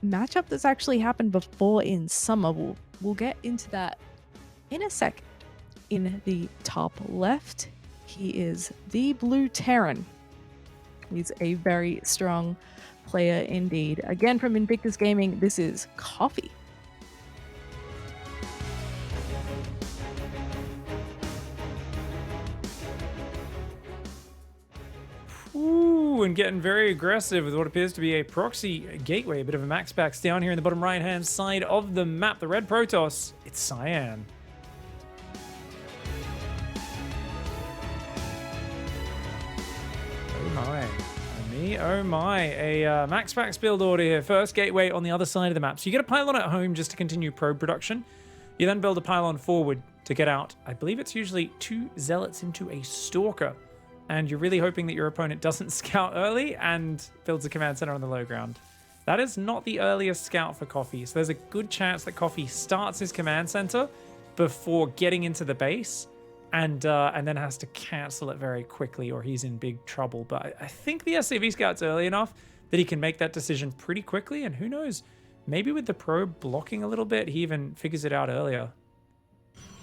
matchup that's actually happened before in summer. We'll get into that in a second. In the top left, he is the Blue Terran. He's a very strong player indeed. Again, from Invictus Gaming, this is Coffee. Ooh, and getting very aggressive with what appears to be a proxy gateway. A bit of a max packs down here in the bottom right-hand side of the map. The red Protoss, it's Cyan. Oh my. Oh my. A max packs build order here. First gateway on the other side of the map. So you get a pylon at home just to continue probe production. You then build a pylon forward to get out. I believe it's usually 2 zealots into a stalker. And you're really hoping that your opponent doesn't scout early and builds a command center on the low ground. That is not the earliest scout for Coffee, so there's a good chance that Coffee starts his command center before getting into the base, and then has to cancel it very quickly, or he's in big trouble. But I think the SCV scout's early enough that he can make that decision pretty quickly, and who knows, maybe with the probe blocking a little bit, he even figures it out earlier.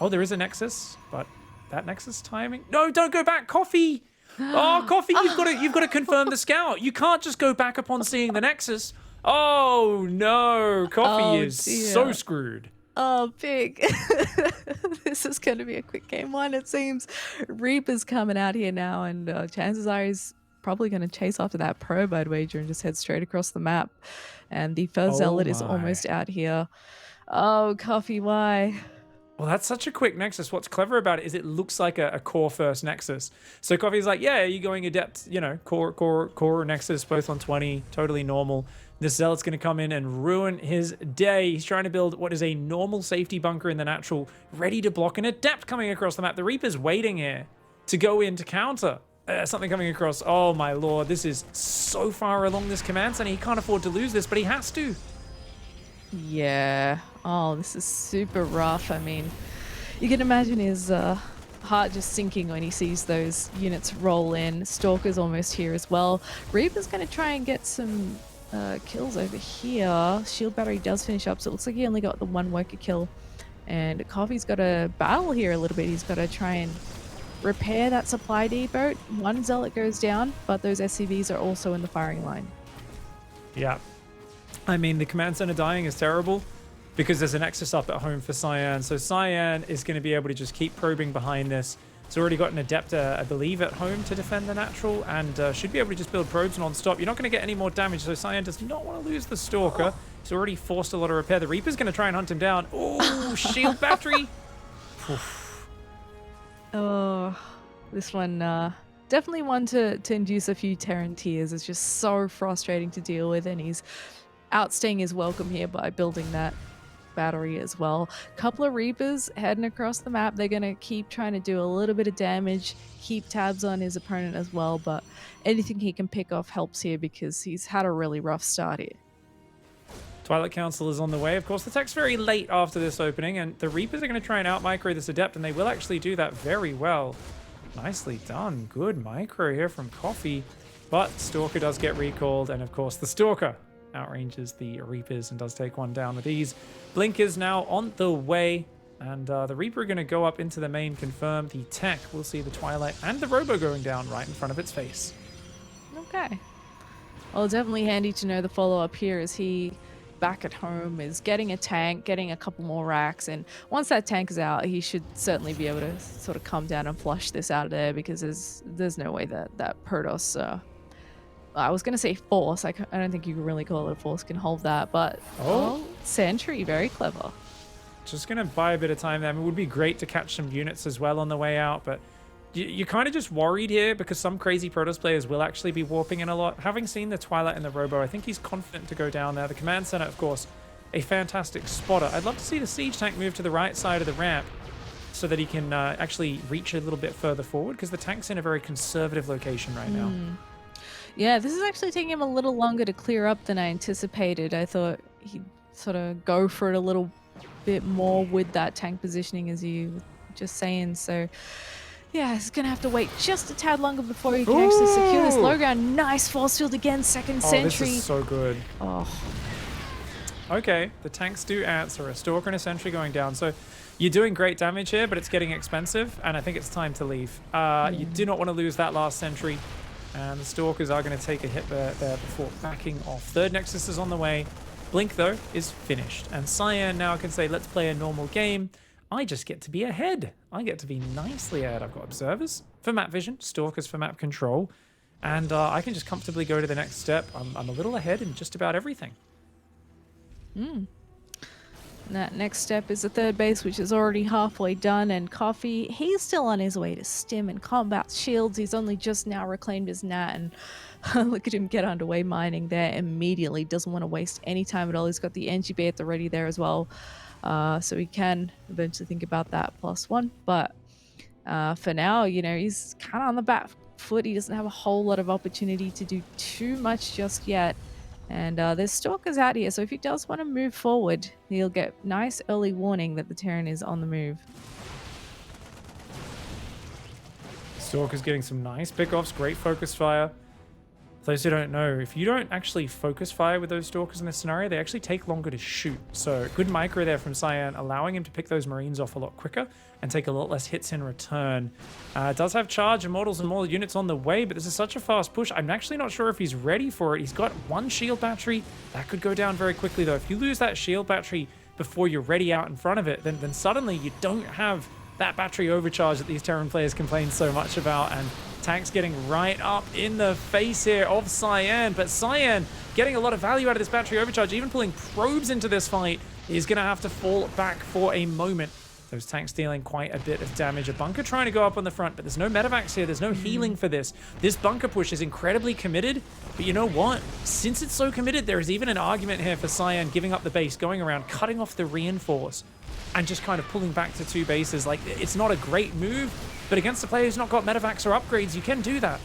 Oh, there is a Nexus, but that Nexus timing... No, don't go back, Coffee! Oh, Coffee, you've got to confirm the scout. You can't just go back upon seeing the Nexus. Oh no, Coffee is so screwed. Oh, Pig. This is going to be a quick game one, it seems. Reaper's coming out here now, and chances are he's probably going to chase after that probe, I'd wager, and just head straight across the map. And the first zealot is almost out here. Oh, Coffee, why? Well, that's such a quick Nexus. What's clever about it is it looks like a core first Nexus. So Coffee's like, yeah, you're going Adept, you know, core Nexus, both on 20, totally normal. This Zealot's going to come in and ruin his day. He's trying to build what is a normal safety bunker in the natural, ready to block an Adept coming across the map. The Reaper's waiting here to go in to counter. Something coming across. Oh my lord, this is so far along this command center. He can't afford to lose this, but he has to. Yeah. Oh, this is super rough. I mean, you can imagine his heart just sinking when he sees those units roll in. Stalker's almost here as well. Reaper's going to try and get some kills over here. Shield battery does finish up, so it looks like he only got the 1 worker kill. And Coffee's got to battle here a little bit. He's got to try and repair that supply depot. 1 zealot goes down, but those SCVs are also in the firing line. Yeah. I mean, the command center dying is terrible because there's an Nexus up at home for Cyan. So Cyan is going to be able to just keep probing behind this. It's already got an Adept, I believe, at home to defend the natural, and should be able to just build probes non-stop. You're not going to get any more damage, so Cyan does not want to lose the Stalker. He's already forced a lot of repair. The Reaper's going to try and hunt him down. Oh, shield battery. Oh, this one... definitely one to induce a few Terran tears. It's just so frustrating to deal with, and he's outstaying his welcome here by building that battery as well. Couple of Reapers heading across the map. They're going to keep trying to do a little bit of damage, keep tabs on his opponent as well, but anything he can pick off helps here because he's had a really rough start here. Twilight Council is on the way. Of course, the tech's very late after this opening, and the Reapers are going to try and out-micro this Adept, and they will actually do that very well. Nicely done. Good micro here from Coffee, but Stalker does get recalled, and of course the Stalker outranges the Reapers and does take one down with ease. Blink is now on the way, and the Reaper are going to go up into the main, confirm the tech. We'll see the Twilight and the Robo going down right in front of its face. Okay. Well, definitely handy to know the follow-up here as he, back at home, is getting a tank, getting a couple more racks, and once that tank is out, he should certainly be able to sort of come down and flush this out of there because there's no way that Protoss... I was going to say Force. I don't think you can really call it a Force can hold that, but Sentry, very clever. Just going to buy a bit of time there. I mean, it would be great to catch some units as well on the way out, but you're kind of just worried here because some crazy Protoss players will actually be warping in a lot. Having seen the Twilight and the Robo, I think he's confident to go down there. The command center, of course, a fantastic spotter. I'd love to see the siege tank move to the right side of the ramp so that he can actually reach a little bit further forward because the tank's in a very conservative location right now. Yeah, this is actually taking him a little longer to clear up than I anticipated. I thought he'd sort of go for it a little bit more with that tank positioning, as you were just saying. So, yeah, he's going to have to wait just a tad longer before he can actually secure this low ground. Nice force field again, second sentry. This is so good. Oh. Okay, the tanks do answer. A Stalker and a Sentry going down. So you're doing great damage here, but it's getting expensive, and I think it's time to leave. You do not want to lose that last Sentry, and the Stalkers are going to take a hit there before backing off. Third Nexus is on the way. Blink, though, is finished. And Cyan now can say, let's play a normal game. I just get to be ahead. I get to be nicely ahead. I've got Observers for map vision, Stalkers for map control, and I can just comfortably go to the next step. I'm a little ahead in just about everything. That next step is the third base, which is already halfway done, and Coffee, he's still on his way to stim and combat shields. He's only just now reclaimed his nat, and look at him get underway mining there immediately. Doesn't want to waste any time at all. He's got the NGB at the ready there as well, so he can eventually think about that +1. But for now, you know, he's kind of on the back foot. He doesn't have a whole lot of opportunity to do too much just yet. And there's Stalkers out here, so if he does want to move forward, he'll get nice early warning that the Terran is on the move. Stalker's getting some nice pickoffs, great focus fire. For those who don't know, if you don't actually focus fire with those Stalkers in this scenario, they actually take longer to shoot. So good micro there from Cyan, allowing him to pick those Marines off a lot quicker and take a lot less hits in return. Does have charge, Immortals, and more units on the way, but this is such a fast push. I'm actually not sure if he's ready for it. He's got one shield battery. That could go down very quickly, though. If you lose that shield battery before you're ready out in front of it, then suddenly you don't have that battery overcharge that these Terran players complain so much about, and Tank's getting right up in the face here of Cyan, but Cyan getting a lot of value out of this battery overcharge, even pulling probes into this fight. Is going to have to fall back for a moment. Those tanks dealing quite a bit of damage. A bunker trying to go up on the front, but there's no medevacs here. There's no healing for this. This bunker push is incredibly committed, but you know what? Since it's so committed, there is even an argument here for Cyan giving up the base, going around, cutting off the reinforce, and just kind of pulling back to 2 bases. Like, it's not a great move, but against a player who's not got medevacs or upgrades, you can do that.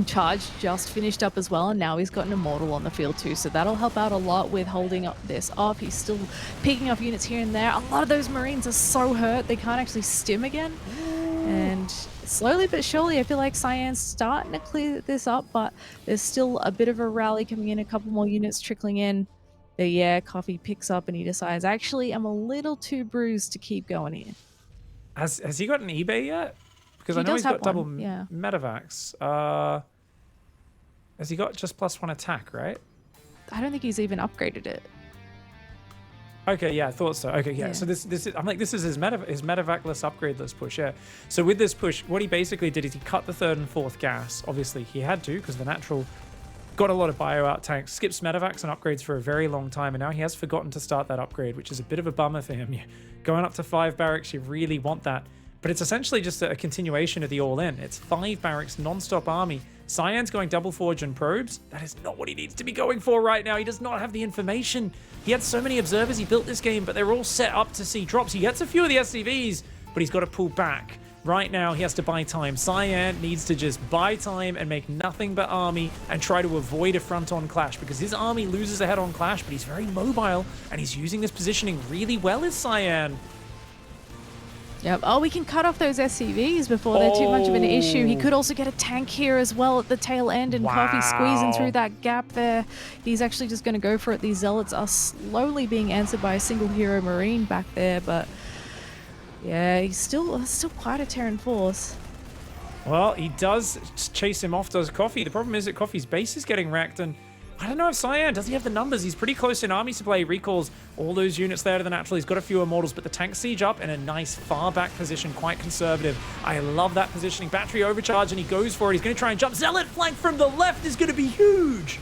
Charge just finished up as well, and now he's got an Immortal on the field too, so that'll help out a lot with holding up this off. He's still picking off units here and there. A lot of those Marines are so hurt they can't actually stim again. And slowly but surely, I feel like Cyan's starting to clear this up, but there's still a bit of a rally coming in, a couple more units trickling in. But yeah, Coffee picks up and he decides, actually, I'm a little too bruised to keep going here. Has he got an eBay yet? Because I know he's got double medevacs. Has he got just +1 attack, right? I don't think he's even upgraded it. Okay, yeah, I thought so. Okay, yeah. So this is, I'm like, this is his medevacless upgradeless push, yeah. So with this push, what he basically did is he cut the 3rd and 4th gas. Obviously, he had to, because the natural got a lot of bio out tanks, skips medevacs and upgrades for a very long time, and now he has forgotten to start that upgrade, which is a bit of a bummer for him. Going up to 5 barracks, you really want that. But it's essentially just a continuation of the all-in. It's 5 barracks, non-stop army. Cyan's going double forge and probes. That is not what he needs to be going for right now. He does not have the information. He had so many observers. He built this game, but they're all set up to see drops. He gets a few of the SCVs, but he's got to pull back. Right now, he has to buy time. Cyan needs to just buy time and make nothing but army and try to avoid a front-on clash, because his army loses a head-on clash, but he's very mobile, and he's using this positioning really well as Cyan. Yep. Oh, we can cut off those SCVs before they're too much of an issue. He could also get a tank here as well at the tail end, and Coffee squeezing through that gap there. He's actually just going to go for it. These Zealots are slowly being answered by a single hero Marine back there, but yeah, he's still quite a Terran force. Well, he does chase him off, does Coffee. The problem is that Coffee's base is getting wrecked, and I don't know if Cyan, does he have the numbers? He's pretty close in army supply. He recalls all those units there to the natural. He's got a few Immortals, but the tank siege up in a nice far back position, quite conservative. I love that positioning. Battery overcharge, and he goes for it. He's going to try and jump. Zealot flank from the left is going to be huge.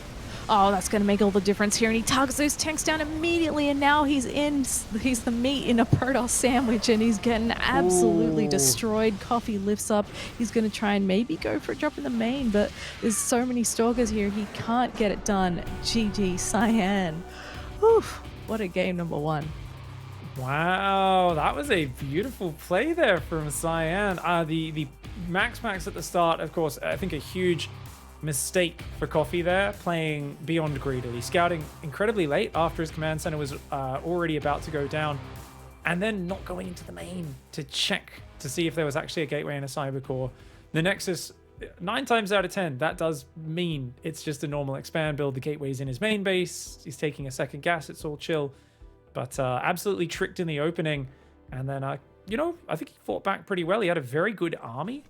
Oh, that's going to make all the difference here. And he targets those tanks down immediately, and now he's the meat in a Protoss sandwich, and he's getting absolutely destroyed. Coffee lifts up. He's going to try and maybe go for a drop in the main, but there's so many Stalkers here, he can't get it done. GG, Cyan. Oof, what a game number 1. Wow, that was a beautiful play there from Cyan. The max at the start, of course, I think a huge mistake for Coffee there, playing beyond greedily, scouting incredibly late after his command center was already about to go down, and then not going into the main to check to see if there was actually a gateway and a cyber core. The Nexus 9 times out of 10, that does mean it's just a normal expand build. The gateway's in his main base. He's taking a second gas. It's all chill. But absolutely tricked in the opening. And then, I think he fought back pretty well. He had a very good army.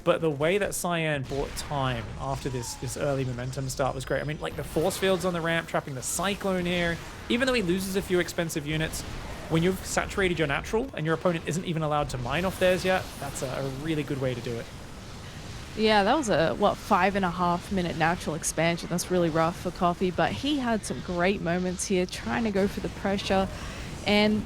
But the way that Cyan bought time after this early momentum start was great. I mean, like the force fields on the ramp, trapping the Cyclone here. Even though he loses a few expensive units, when you've saturated your natural and your opponent isn't even allowed to mine off theirs yet, that's a really good way to do it. Yeah, that was a, 5.5 minute natural expansion. That's really rough for Coffee, but he had some great moments here trying to go for the pressure. And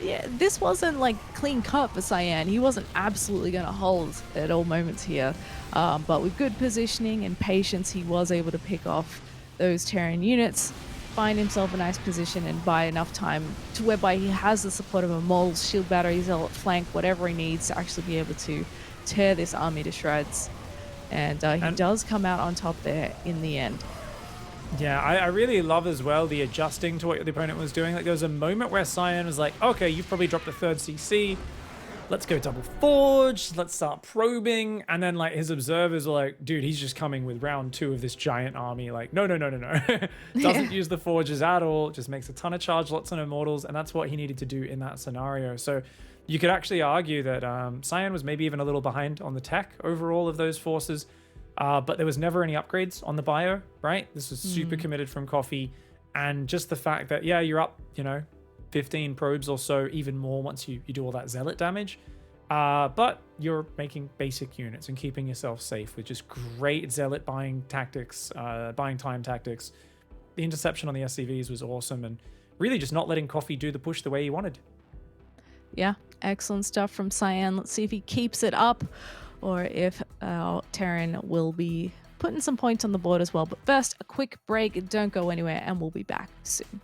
yeah, this wasn't like clean cut for Cyan. He wasn't absolutely going to hold at all moments here. But with good positioning and patience, he was able to pick off those Terran units, find himself a nice position, and buy enough time to whereby he has the support of a Mold, shield battery, zealot flank, whatever he needs to actually be able to tear this army to shreds. And he does come out on top there in the end. Yeah, I really love as well the adjusting to what the opponent was doing. Like there was a moment where Cyan was like, okay, you've probably dropped the third CC. Let's go double forge. Let's start probing. And then like his observers were like, dude, he's just coming with round 2 of this giant army. Like, no. Doesn't use the forges at all. Just makes a ton of charge, lots of immortals. And that's what he needed to do in that scenario. So you could actually argue that Cyan was maybe even a little behind on the tech overall of those forces. But there was never any upgrades on the bio, right? This was super committed from Coffee. And just the fact that, yeah, you're up, 15 probes or so, even more once you do all that zealot damage. But you're making basic units and keeping yourself safe with just great zealot buying tactics, buying time tactics. The interception on the SCVs was awesome, and really just not letting Coffee do the push the way he wanted. Yeah, excellent stuff from Cyan. Let's see if he keeps it up, or if our Terran will be putting some points on the board as well. But first, a quick break. Don't go anywhere, and we'll be back soon.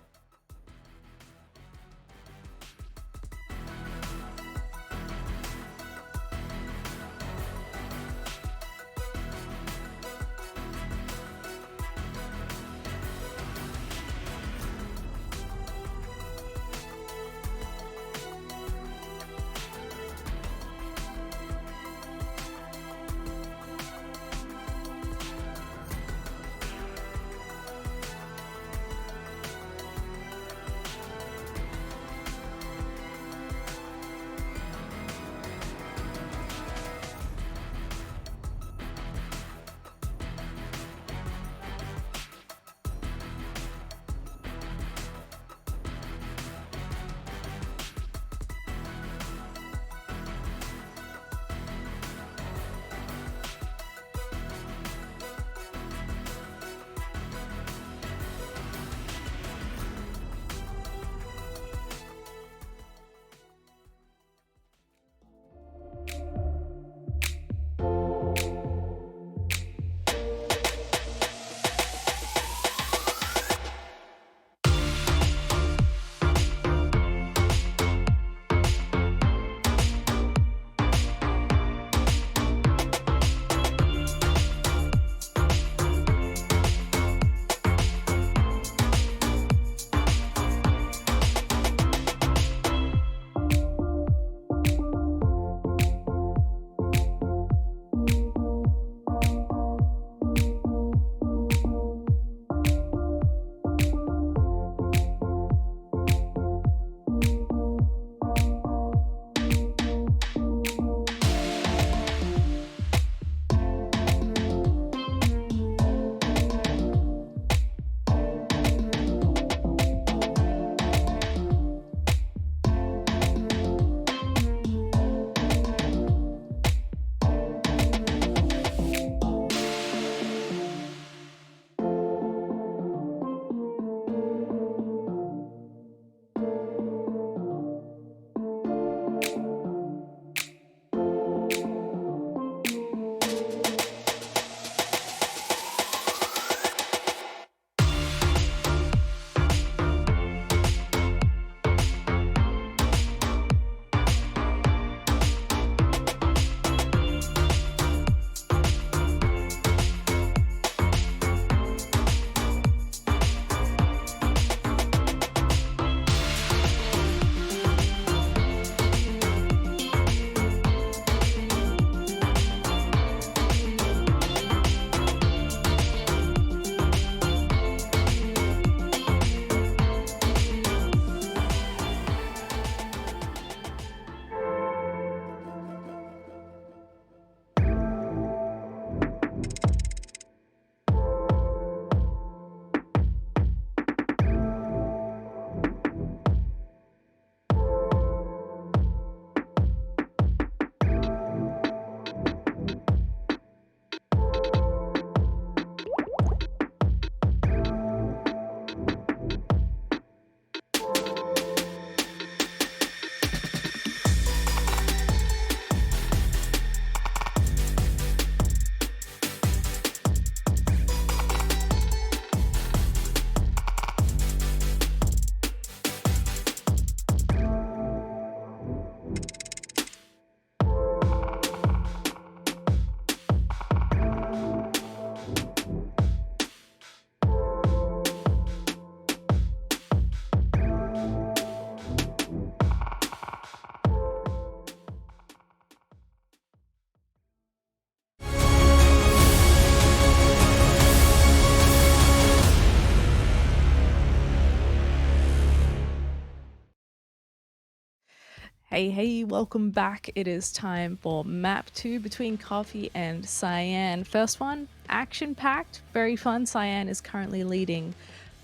Hey, welcome back. It is time for map 2 between Coffee and Cyan. First one, action-packed, very fun. Cyan is currently leading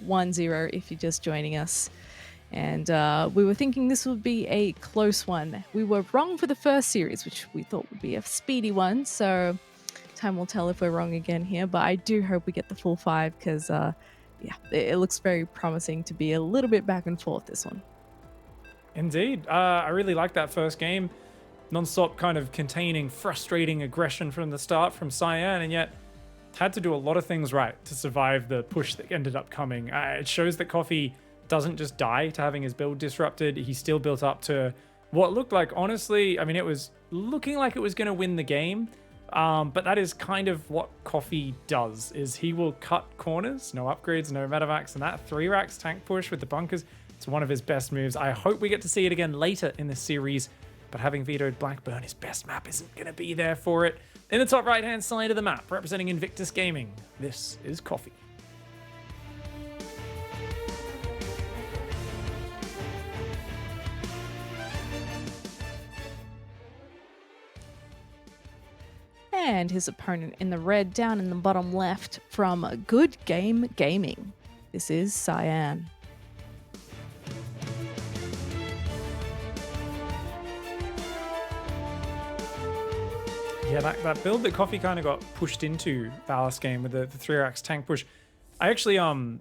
1-0 if you're just joining us. And we were thinking this would be a close one. We were wrong for the first series, which we thought would be a speedy one. So time will tell if we're wrong again here. But I do hope we get the full 5 because, yeah, it looks very promising to be a little bit back and forth this one. Indeed. I really liked that first game. Non-stop kind of containing frustrating aggression from the start from Cyan, and yet had to do a lot of things right to survive the push that ended up coming. It shows that Coffee doesn't just die to having his build disrupted. He still built up to what looked like, honestly, I mean, it was looking like it was going to win the game. But that is kind of what Coffee does, is he will cut corners, no upgrades, no medevacs, and that 3 racks tank push with the bunkers, it's one of his best moves. I hope we get to see it again later in this series, but having vetoed Blackburn, his best map isn't going to be there for it. In the top right-hand side of the map, representing Invictus Gaming, this is Coffee. And his opponent in the red down in the bottom left from Good Game Gaming. This is Cyan. Yeah, that build that Coffee kind of got pushed into that last game with the 3 racks tank push. I actually I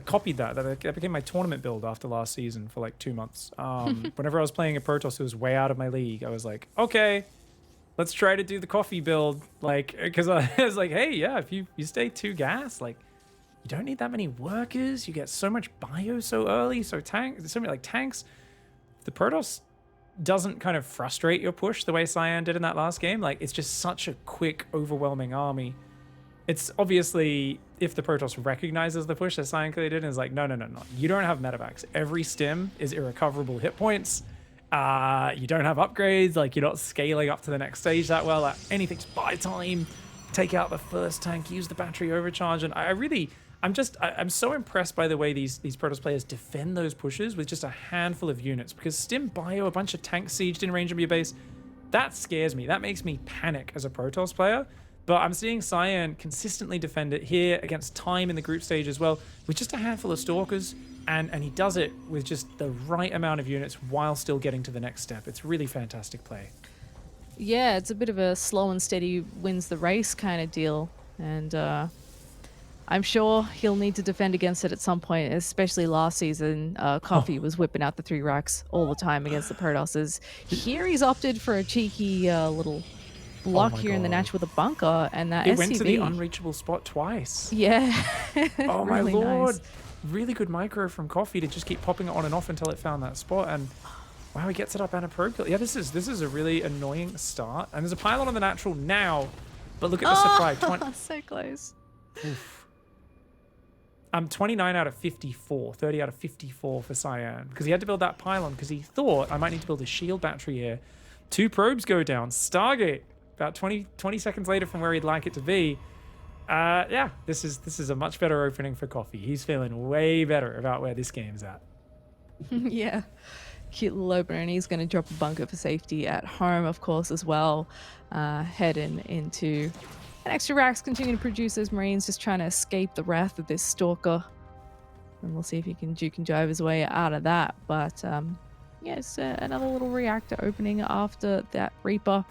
copied that. That became my tournament build after last season for like 2 months. Whenever I was playing a Protoss who was way out of my league, I was like, okay, let's try to do the Coffee build. Like, because I was like, hey, yeah, if you stay 2 gas, like, you don't need that many workers. You get so much bio so early. So so many like tanks. The Protoss doesn't kind of frustrate your push the way Cyan did in that last game. Like, it's just such a quick, overwhelming army. It's obviously, if the Protoss recognizes the push that Cyan clearly did and is like, no, you don't have medevacs. Every stim is irrecoverable hit points. You don't have upgrades. Like, you're not scaling up to the next stage that well. Anything's buy time. Take out the first tank, use the battery overcharge. And I'm so impressed by the way these Protoss players defend those pushes with just a handful of units, because stim bio, a bunch of tanks sieged in range of your base, that scares me. That makes me panic as a Protoss player. But I'm seeing Cyan consistently defend it here against time in the group stage as well, with just a handful of Stalkers, and he does it with just the right amount of units while still getting to the next step. It's really fantastic play. Yeah, it's a bit of a slow and steady wins the race kind of deal. And I'm sure he'll need to defend against it at some point, especially last season. Coffee was whipping out the 3 racks all the time against the Protosses. Here he's opted for a cheeky little block here in the Natch with a bunker, and that it SCV. went to the unreachable spot twice. Yeah. Oh my really lord. Nice. Really good micro from Coffee to just keep popping it on and off until it found that spot. And wow, he gets it up and a probe kill. Yeah, this is a really annoying start. And there's a pylon on the natural now, but look at the supply. So close. Oof. 29 out of 54, 30 out of 54 for Cyan, because he had to build that pylon because he thought, I might need to build a shield battery here. 2 probes go down. Stargate about 20 seconds later from where he'd like it to be. Yeah, this is a much better opening for Coffee. He's feeling way better about where this game's at. Yeah. Cute little opener, and he's going to drop a bunker for safety at home, of course, as well. Heading into an extra racks, continue to produce those Marines, just trying to escape the wrath of this Stalker. And we'll see if he can juke and jive his way out of that. But yes, another little reactor opening after that Reaper.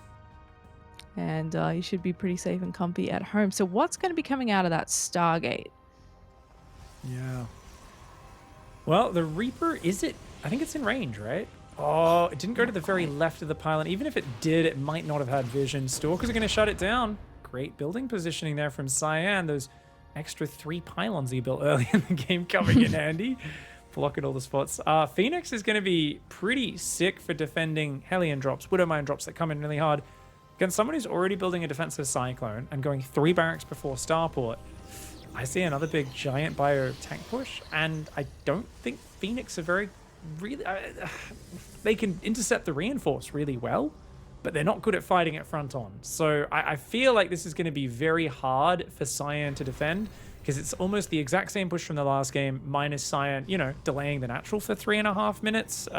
And he should be pretty safe and comfy at home. So what's going to be coming out of that Stargate? Yeah. Well, the Reaper, I think it's in range, right? Oh, it didn't go to the very left of the pylon. Even if it did, it might not have had vision. Stalkers are going to shut it down. Great building positioning there from Cyan. Those extra 3 pylons he built early in the game coming in handy. Blocking all the spots. Phoenix is going to be pretty sick for defending Hellion drops, Widowmine drops that come in really hard. Against someone who's already building a defensive Cyclone and going 3 barracks before Starport, I see another big giant bio tank push, and I don't think Phoenix are they can intercept the reinforce really well, but they're not good at fighting it front on. So I feel like this is going to be very hard for Cyan to defend, because it's almost the exact same push from the last game, minus Cyan, you know, delaying the natural for 3.5 minutes,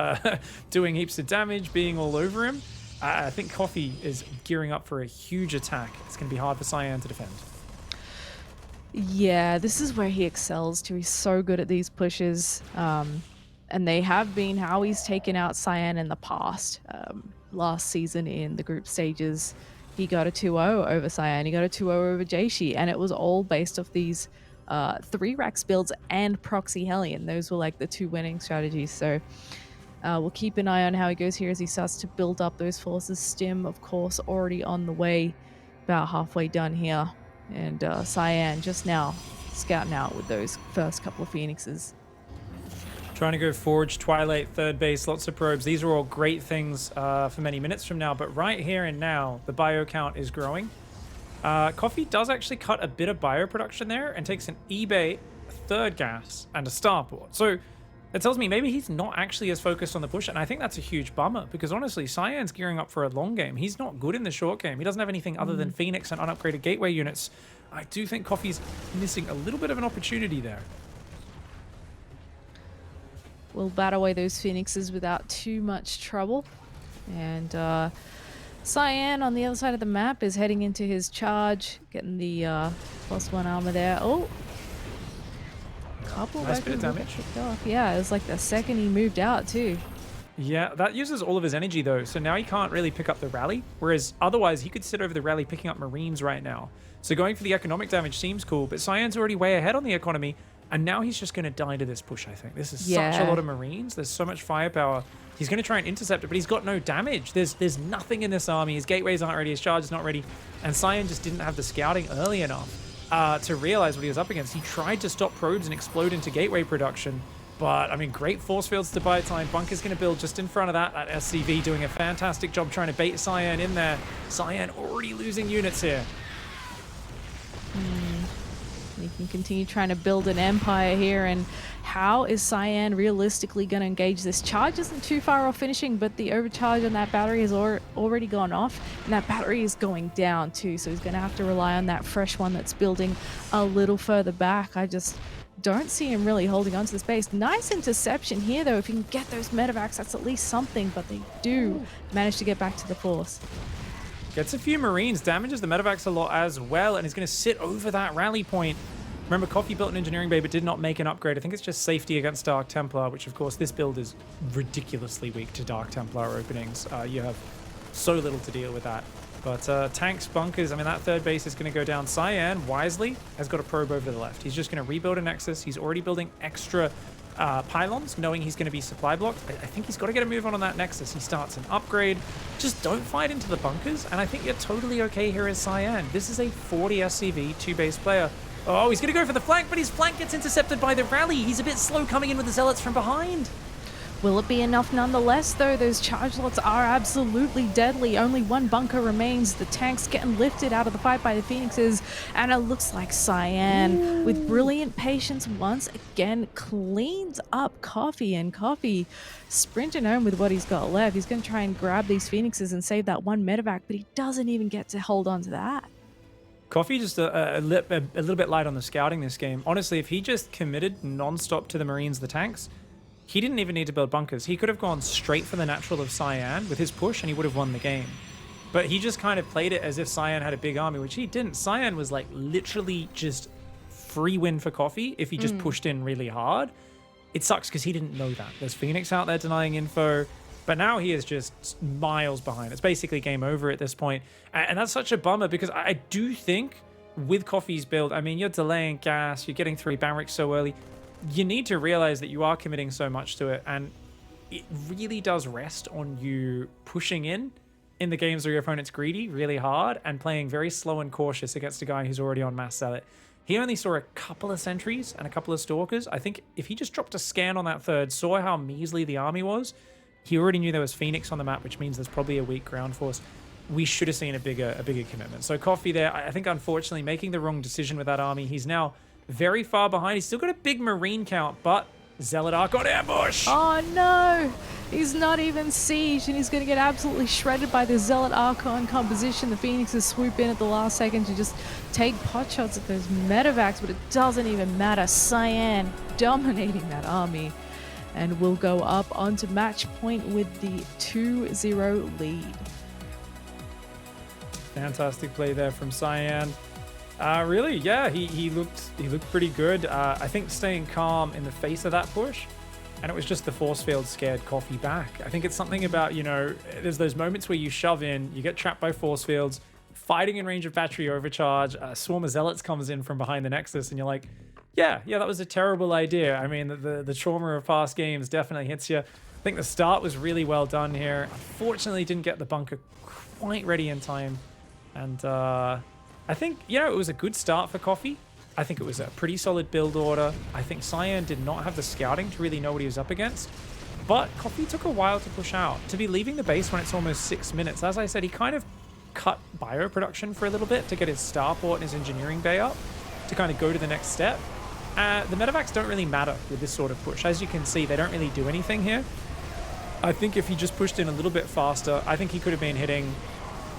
doing heaps of damage, being all over him. I think Coffee is gearing up for a huge attack. It's going to be hard for Cyan to defend. Yeah, this is where he excels too. He's so good at these pushes. And they have been how he's taken out Cyan in the past. Last season in the group stages, he got a 2-0 over Cyan. He got a 2-0 over Jaishi, and it was all based off these 3 Rax builds and Proxy Hellion. Those were like the 2 winning strategies. So we'll keep an eye on how he goes here as he starts to build up those forces. Stim, of course, already on the way, about halfway done here. And Cyan just now scouting out with those first couple of Phoenixes. Trying to go Forge, Twilight, third base, lots of probes. These are all great things for many minutes from now, but right here and now, the bio count is growing. Coffee does actually cut a bit of bio production there and takes an eBay, a third gas, and a starport. So it tells me maybe he's not actually as focused on the push, and I think that's a huge bummer, because honestly, Cyan's gearing up for a long game. He's not good in the short game. He doesn't have anything other than Phoenix and unupgraded gateway units. I do think Coffee's missing a little bit of an opportunity there. We'll bat away those Phoenixes without too much trouble. And Cyan on the other side of the map is heading into his charge, getting the +1 armor there. Oh! Couple nice bit of damage. Off. Yeah, it was like the second he moved out too. Yeah, that uses all of his energy though, so now he can't really pick up the rally, whereas otherwise he could sit over the rally picking up Marines right now. So going for the economic damage seems cool, but Cyan's already way ahead on the economy, and now he's just going to die to this push, I think. This is such a lot of Marines. There's so much firepower. He's going to try and intercept it, but he's got no damage. There's nothing in this army. His gateways aren't ready. His charge is not ready. And Cyan just didn't have the scouting early enough to realize what he was up against. He tried to stop probes and explode into gateway production. But, I mean, great force fields to buy time. Bunker's going to build just in front of that. That SCV doing a fantastic job trying to bait Cyan in there. Cyan already losing units here. He can continue trying to build an empire here, and how is Cyan realistically going to engage this? Charge isn't too far off finishing, but the overcharge on that battery has already gone off, and that battery is going down too, so he's going to have to rely on that fresh one that's building a little further back. I just don't see him really holding on to the space. Nice interception here though. If you can get those medevacs, that's at least something, but they do manage to get back to the force. Gets a few Marines, damages the medevacs a lot as well, and is going to sit over that rally point. Remember, Coffee built an engineering bay but did not make an upgrade. I think it's just safety against Dark Templar, which of course this build is ridiculously weak to Dark Templar openings. You have so little to deal with that. But tanks, bunkers, I mean, that third base is going to go down. Cyan, wisely, has got a probe over to the left. He's just going to rebuild a Nexus. He's already building extra pylons, knowing he's going to be supply blocked. I think he's got to get a move on that Nexus. He starts an upgrade. Just don't fight into the bunkers, and I think you're totally okay here as Cyan. This is a 40 SCV, 2-base player. Oh, he's going to go for the flank, but his flank gets intercepted by the rally. He's a bit slow coming in with the Zealots from behind. Will it be enough nonetheless, though? Those charge lots are absolutely deadly. Only one bunker remains. The tank's getting lifted out of the fight by the Phoenixes, and it looks like Cyan, with brilliant patience, once again cleans up Coffee, and Coffee sprinting home with what he's got left. He's going to try and grab these Phoenixes and save that one medevac, but he doesn't even get to hold on to that. Coffee just a little bit light on the scouting this game. Honestly, if he just committed non-stop to the Marines, the tanks, he didn't even need to build bunkers. He could have gone straight for the natural of Cyan with his push and he would have won the game. But he just kind of played it as if Cyan had a big army, which he didn't. Cyan was like literally just free win for Coffee if he just pushed in really hard. It sucks because he didn't know that. There's Phoenix out there denying info. But now he is just miles behind. It's basically game over at this point. And that's such a bummer because I do think with Coffee's build, I mean, you're delaying gas, you're getting 3 barracks so early. You need to realize that you are committing so much to it. And it really does rest on you pushing in the games where your opponent's greedy really hard and playing very slow and cautious against a guy who's already on Mass Zealot. He only saw a couple of sentries and a couple of stalkers. I think if he just dropped a scan on that third, saw how measly the army was, he already knew there was Phoenix on the map, which means there's probably a weak ground force. We should have seen a bigger commitment. So Coffee there, I think unfortunately making the wrong decision with that army. He's now very far behind. He's still got a big Marine count, but Zealot Arc got ambush! Oh no! He's not even sieged, and he's going to get absolutely shredded by the Zealot Archon composition. The Phoenixes swoop in at the last second to just take pot shots at those medevacs, but it doesn't even matter. Cyan dominating that army, and will go up onto match point with the 2-0 lead. Fantastic play there from Cyan. Really, yeah, he looked pretty good. I think staying calm in the face of that push, and it was just the force field scared Coffee back. I think it's something about, you know, there's those moments where you shove in, you get trapped by force fields, fighting in range of battery overcharge, a swarm of zealots comes in from behind the Nexus, and you're like, yeah, that was a terrible idea. I mean, the trauma of past games definitely hits you. I think the start was really well done here. Unfortunately, didn't get the bunker quite ready in time, and I think, you know, it was a good start for Coffee. I think it was a pretty solid build order. I think Cyan did not have the scouting to really know what he was up against. But Coffee took a while to push out. To be leaving the base when it's almost 6 minutes, as I said, he kind of cut bio production for a little bit to get his starport and his engineering bay up to kind of go to the next step. The medevacs don't really matter with this sort of push. As you can see, they don't really do anything here. I think if he just pushed in a little bit faster, I think he could have been hitting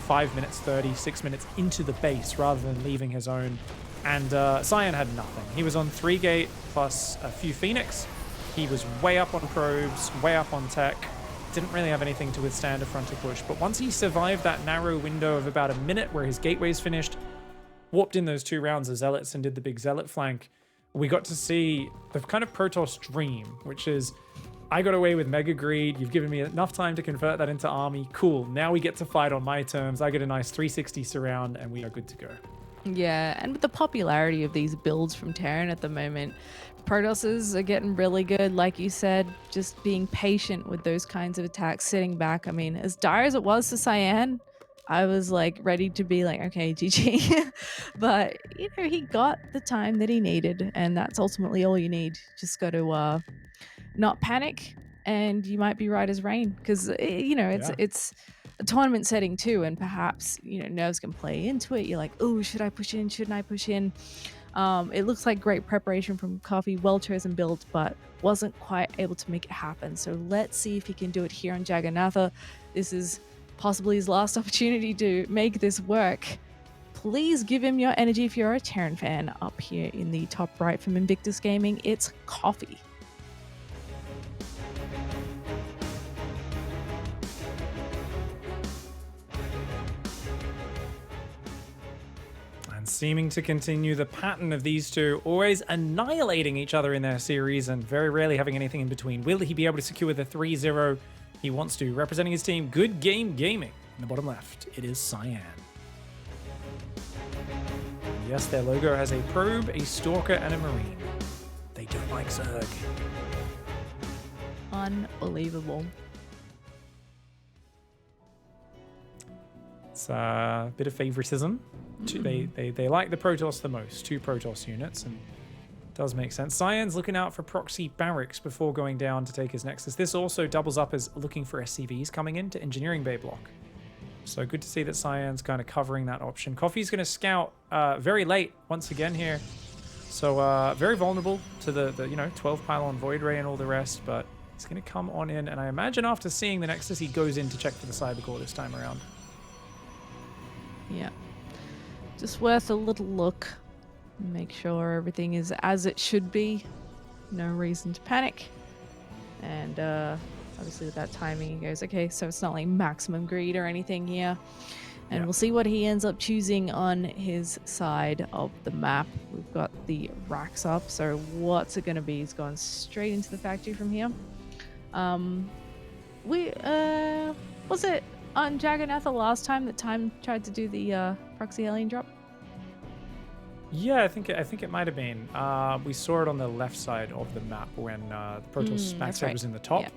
5 minutes 30, 6 minutes into the base rather than leaving his own. And Cyan had nothing. He was on 3 gate plus a few Phoenix. He was way up on probes, way up on tech. Didn't really have anything to withstand a frontal push. But once he survived that narrow window of about a minute where his gateway's finished, warped in those 2 rounds of Zealots and did the big Zealot flank, we got to see the kind of Protoss dream, which is, I got away with Mega Greed. You've given me enough time to convert that into army. Cool. Now we get to fight on my terms. I get a nice 360 surround and we are good to go. Yeah, and with the popularity of these builds from Terran at the moment, Protosses are getting really good, like you said, just being patient with those kinds of attacks, sitting back. I mean, as dire as it was to Cyan, I was like ready to be like, okay, GG. But, you know, he got the time that he needed, and that's ultimately all you need. Just got to not panic, and you might be right as rain, because, you know, it's a tournament setting too, and perhaps, you know, nerves can play into it. You're like, oh, should I push in? Shouldn't I push in? It looks like great preparation from Coffee, well chosen build, but wasn't quite able to make it happen. So let's see if he can do it here on Jagannatha. This is possibly his last opportunity to make this work. Please give him your energy if you're a Terran fan. Up here in the top right from Invictus Gaming, it's Coffee. Seeming to continue the pattern of these two always annihilating each other in their series and very rarely having anything in between. Will he be able to secure the 3-0 he wants to? Representing his team, Good Game Gaming. In the bottom left, it is Cyan. And yes, their logo has a probe, a stalker, and a marine. They don't like Zerg. Unbelievable. It's a bit of favoritism. They like the Protoss the most, 2 Protoss units, and it does make sense. Cyan's looking out for proxy barracks before going down to take his Nexus. This also doubles up as looking for SCVs coming into engineering bay block. So good to see that Cyan's kind of covering that option. Coffee's going to scout very late once again here. So very vulnerable to the 12 pylon void ray and all the rest, but he's going to come on in, and I imagine after seeing the Nexus, he goes in to check for the Cybercore this time around. Yeah. Just worth a little look. Make sure everything is as it should be. No reason to panic. And obviously with that timing, he goes, okay, so it's not like maximum greed or anything here. And we'll see what he ends up choosing on his side of the map. We've got the racks up, so what's it going to be? He's gone straight into the factory from here. Was it on Jagannatha last time that Time tried to do the proxy alien drop? Yeah, I think it might have been. We saw it on the left side of the map when the Protoss backside was in the top. Yeah.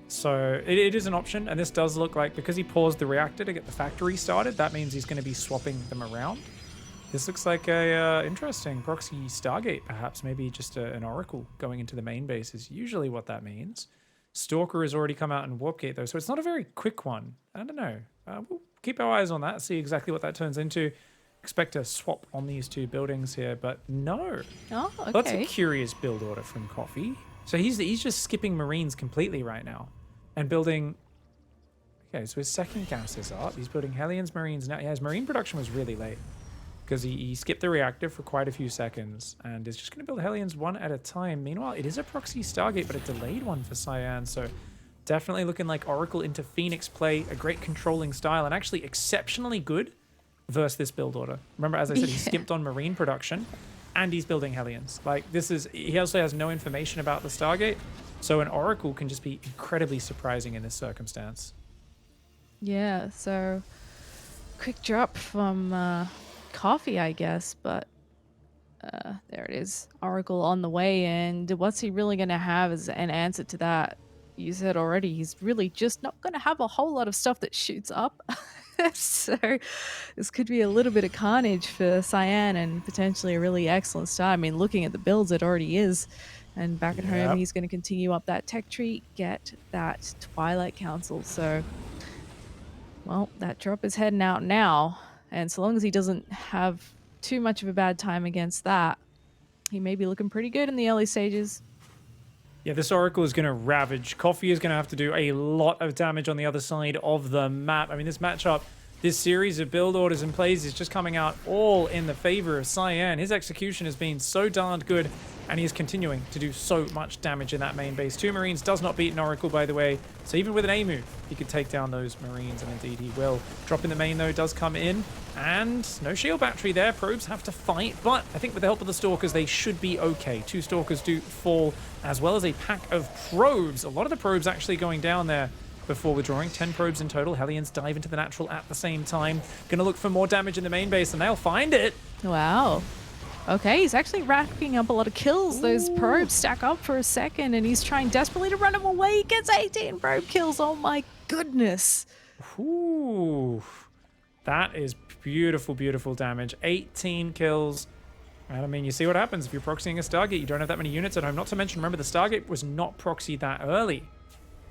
So it is an option, and this does look like, because he paused the reactor to get the factory started, that means he's going to be swapping them around. This looks like a interesting proxy Stargate, perhaps. Maybe just an Oracle going into the main base is usually what that means. Stalker has already come out in Warp Gate, though, so it's not a very quick one. I don't know. We'll keep our eyes on that, see exactly what that turns into. Expect a swap on these 2 buildings here, but no. Oh, okay. That's a curious build order from Coffee. So he's just skipping Marines completely right now and building. Okay, so his second gas is up. He's building Hellions, Marines now. Yeah, his Marine production was really late because he skipped the reactor for quite a few seconds and is just going to build Hellions one at a time. Meanwhile, it is a proxy Stargate, but a delayed one for Cyan. So definitely looking like Oracle into Phoenix play, a great controlling style, and actually exceptionally good versus this build order. Remember, as I said, he skipped on Marine production. And he's building Hellions. Like, this is... He also has no information about the Stargate, so an Oracle can just be incredibly surprising in this circumstance. Yeah, so... Quick drop from Coffee, I guess, but... there it is. Oracle on the way, and what's he really going to have as an answer to that? You said already, he's really just not going to have a whole lot of stuff that shoots up. So this could be a little bit of carnage for Cyan and potentially a really excellent start. I mean, looking at the builds, it already is. And back at home, he's going to continue up that tech tree, get that Twilight Council. So, well, that drop is heading out now. And so long as he doesn't have too much of a bad time against that, he may be looking pretty good in the early stages. Yeah, this Oracle is going to ravage. Coffee is going to have to do a lot of damage on the other side of the map. I mean, this matchup, this series of build orders and plays is just coming out all in the favor of Cyan. His execution has been so darned good, and he is continuing to do so much damage in that main base. 2 Marines does not beat an Oracle, by the way, so even with an A move, he could take down those Marines, and indeed he will. Drop in the main, though, does come in, and no shield battery there. Probes have to fight, but I think with the help of the Stalkers, they should be okay. 2 Stalkers do fall, as well as a pack of probes. A lot of the probes actually going down there before withdrawing. 10 probes in total. Hellions dive into the natural at the same time. Gonna look for more damage in the main base, and they'll find it. Wow. Okay, he's actually racking up a lot of kills. Ooh. Those probes stack up for a second, and he's trying desperately to run them away. He gets 18 probe kills. Oh my goodness. Ooh. That is beautiful, beautiful damage. 18 kills. And I mean, you see what happens if you're proxying a Stargate. You don't have that many units at home. Not to mention, remember, the Stargate was not proxied that early.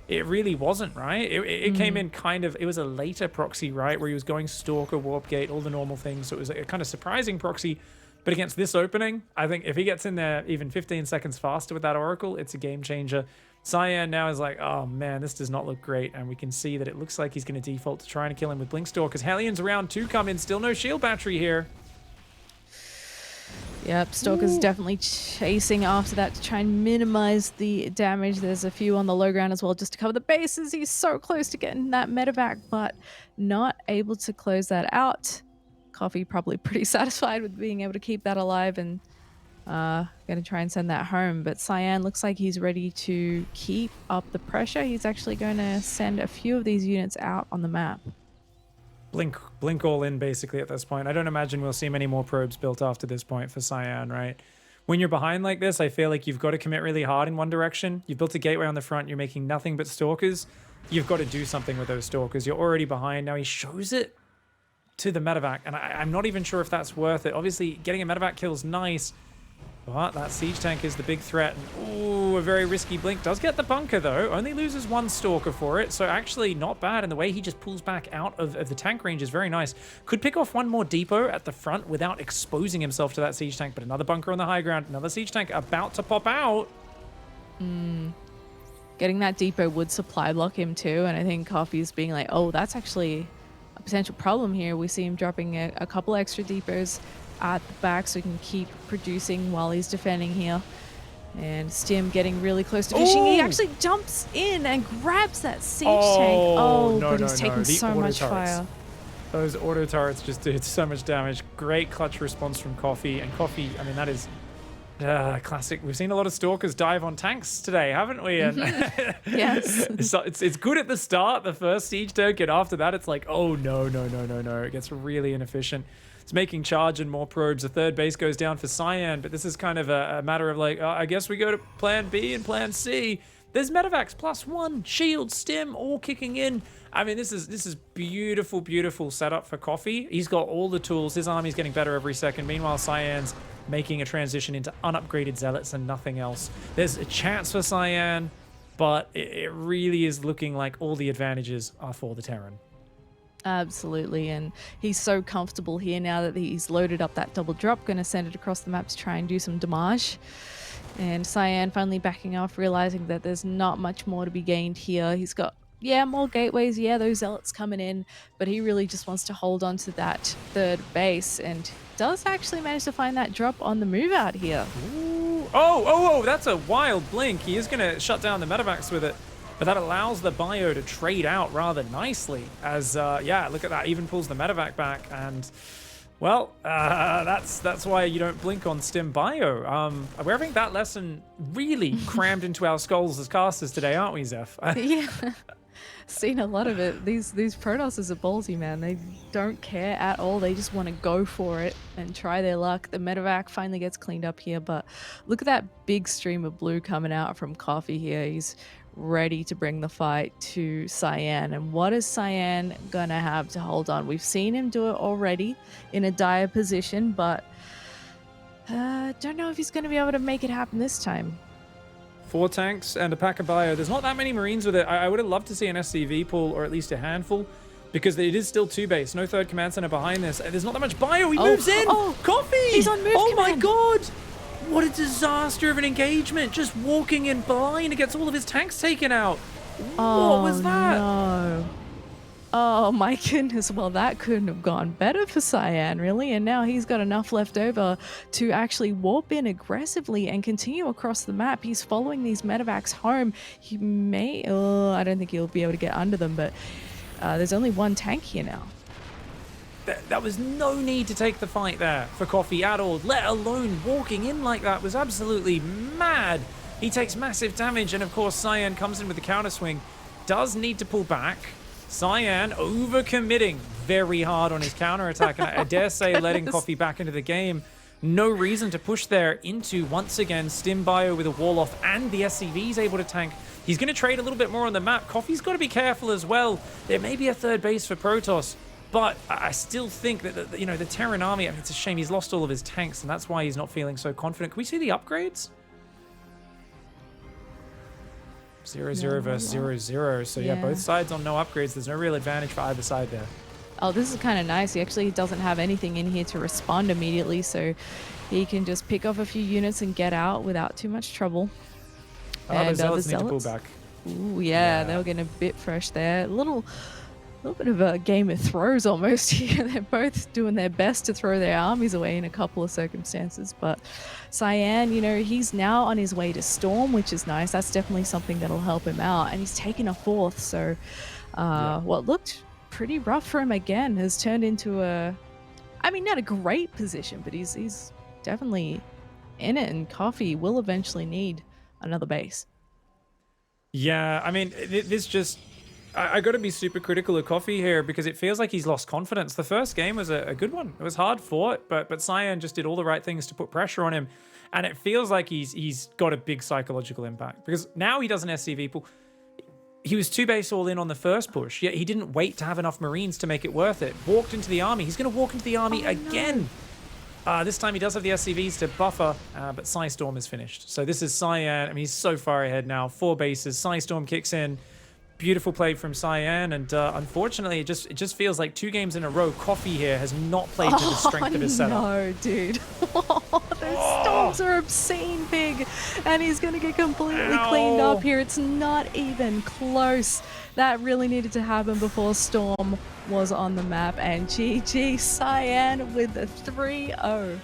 It really wasn't, right? It came in kind of... It was a later proxy, right? Where he was going Stalker, Warp Gate, all the normal things. So it was a kind of surprising proxy. But against this opening, I think if he gets in there even 15 seconds faster with that Oracle, it's a game changer. Cyan now is like, oh man, this does not look great. And we can see that it looks like he's going to default to trying to kill him with Blink Stalkers. Hellions round 2 come in. Still no shield battery here. Yep, Stalker's definitely chasing after that to try and minimize the damage. There's a few on the low ground as well just to cover the bases. He's so close to getting that medevac, but not able to close that out. Coffee probably pretty satisfied with being able to keep that alive and going to try and send that home. But Cyan looks like he's ready to keep up the pressure. He's actually going to send a few of these units out on the map. Blink all in, basically, at this point. I don't imagine we'll see many more probes built after this point for Cyan, right? When you're behind like this, I feel like you've got to commit really hard in one direction. You've built a gateway on the front. You're making nothing but Stalkers. You've got to do something with those Stalkers. You're already behind. Now he shows it to the medevac, and I'm not even sure if that's worth it. Obviously, getting a medevac kill is nice, but that siege tank is the big threat. And, ooh, a very risky blink. Does get the bunker, though. Only loses 1 Stalker for it, so actually not bad. And the way he just pulls back out of the tank range is very nice. Could pick off 1 more depot at the front without exposing himself to that siege tank, but another bunker on the high ground. Another siege tank about to pop out. Getting that depot would supply block him, too, and I think Coffee's being like, oh, that's actually a potential problem here. We see him dropping a couple extra depots at the back so he can keep producing while he's defending here. And Stim getting really close to fishing. He actually jumps in and grabs that siege tank. Oh, no, but he's taking so much fire. Those auto turrets just did so much damage. Great clutch response from Coffee. And Coffee, I mean, that is classic. We've seen a lot of Stalkers dive on tanks today, haven't we? And yes. It's good at the start, the first siege tank, and after that, it's like, oh, no. It gets really inefficient. It's making charge and more probes. The third base goes down for Cyan, but this is kind of a matter of like, I guess we go to plan B and plan C. There's medevacs +1, shield, stim, all kicking in. I mean, this is beautiful, beautiful setup for Coffee. He's got all the tools. His army's getting better every second. Meanwhile, Cyan's making a transition into unupgraded zealots and nothing else. There's a chance for Cyan, but it really is looking like all the advantages are for the Terran. Absolutely, and he's so comfortable here now that he's loaded up that double drop, going to send it across the map to try and do some damage. And Cyan finally backing off, realizing that there's not much more to be gained here. He's got, yeah, more gateways, yeah, those zealots coming in, but he really just wants to hold on to that third base and does actually manage to find that drop on the move out here. Ooh. Oh, that's a wild blink. He is going to shut down the medevacs with it, but that allows the bio to trade out rather nicely as, yeah, look at that, even pulls the medevac back and... Well, that's why you don't blink on Stim Bio. We're having that lesson really crammed into our skulls as casters today, aren't we, Zeph? Yeah, seen a lot of it. These Protosses are ballsy, man. They don't care at all. They just want to go for it and try their luck. The medevac finally gets cleaned up here, but look at that big stream of blue coming out from Coffee here. He's ready to bring the fight to Cyan. And what is Cyan gonna have to hold on? We've seen him do it already in a dire position, but don't know if he's gonna be able to make it happen this time. 4 tanks and a pack of bio. There's not that many Marines with it. I would have loved to see an SCV pull, or at least a handful, because it is still 2 base. No third command center behind this. There's not that much bio. He moves in. Coffee! He's on move command. My god! What a disaster of an engagement. Just walking in blind gets all of his tanks taken out. What was that? No. Oh my goodness. Well, that couldn't have gone better for Cyan, really. And now he's got enough left over to actually warp in aggressively and continue across the map. He's following these medevacs home. He may... Oh, I don't think he'll be able to get under them, but there's only 1 tank here now. There was no need to take the fight there for Coffee at all, let alone walking in like that was absolutely mad. He takes massive damage, and of course Cyan comes in with the counter swing. Does need to pull back. Cyan overcommitting very hard on his counter attack, and I dare say letting Coffee back into the game. No reason to push there into, once again, Stim Bio with a wall off, and the SCV's able to tank. He's going to trade a little bit more on the map. Coffee's got to be careful as well. There may be a third base for Protoss. But I still think that, you know, the Terran army, I mean, it's a shame he's lost all of his tanks, and that's why he's not feeling so confident. Can we see the upgrades? 0-0 versus 0-0. So, yeah, both sides on no upgrades. There's no real advantage for either side there. Oh, this is kind of nice. He actually doesn't have anything in here to respond immediately, so he can just pick off a few units and get out without too much trouble. And the Zealots need to pull back. Ooh, yeah, they were getting a bit fresh there. A little bit of a Game of Throws almost here. They're both doing their best to throw their armies away in a couple of circumstances. But Cyan, you know, he's now on his way to Storm, which is nice. That's definitely something that'll help him out. And he's taken a 4th. So what looked pretty rough for him again has turned into a, I mean, not a great position, but he's definitely in it. And Coffee will eventually need another base. Yeah, I mean, this just... I got to be super critical of Coffee here because it feels like he's lost confidence. The first game was a good one. It was hard fought, but Cyan just did all the right things to put pressure on him. And it feels like he's got a big psychological impact because now he does an SCV pull. He was 2 base all in on the first push, yet he didn't wait to have enough Marines to make it worth it. Walked into the army. He's going to walk into the army again. This time he does have the SCVs to buffer, but Psystorm is finished. So this is Cyan. I mean, he's so far ahead now. 4 bases. Psystorm kicks in. Beautiful play from Cyan, and unfortunately, it just feels like 2 games in a row, Coffee here has not played to the strength of his setup. No, dude. Those storms are obscene big, and he's going to get completely cleaned up here. It's not even close. That really needed to happen before Storm was on the map, and GG Cyan with the 3-0.